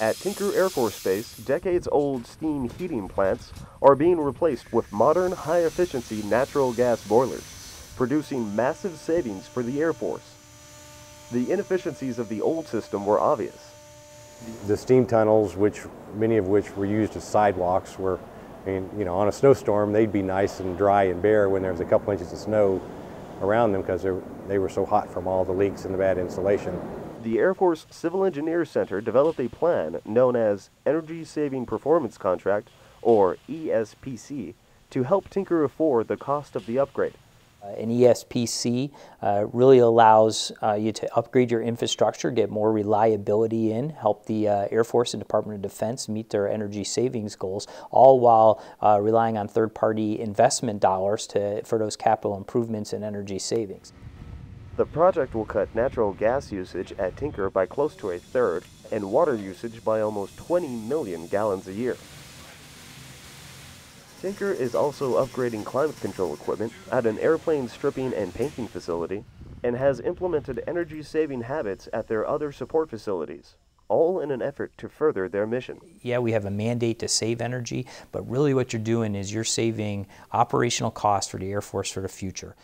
At Tinker Air Force Base, decades-old steam heating plants are being replaced with modern, high-efficiency natural gas boilers, producing massive savings for the Air Force. The inefficiencies of the old system were obvious. The steam tunnels, many of which were used as sidewalks, were, on a snowstorm, they'd be nice and dry and bare when there was a couple inches of snow around them because they were so hot from all the leaks and the bad insulation. The Air Force Civil Engineers Center developed a plan known as Energy Saving Performance Contract, or ESPC, to help Tinker afford the cost of the upgrade. An ESPC really allows you to upgrade your infrastructure, get more reliability in, help the Air Force and Department of Defense meet their energy savings goals, all while relying on third-party investment dollars for those capital improvements and energy savings. The project will cut natural gas usage at Tinker by close to a third and water usage by almost 20 million gallons a year. Tinker is also upgrading climate control equipment at an airplane stripping and painting facility and has implemented energy-saving habits at their other support facilities, all in an effort to further their mission. Yeah, we have a mandate to save energy, but really what you're doing is you're saving operational costs for the Air Force for the future.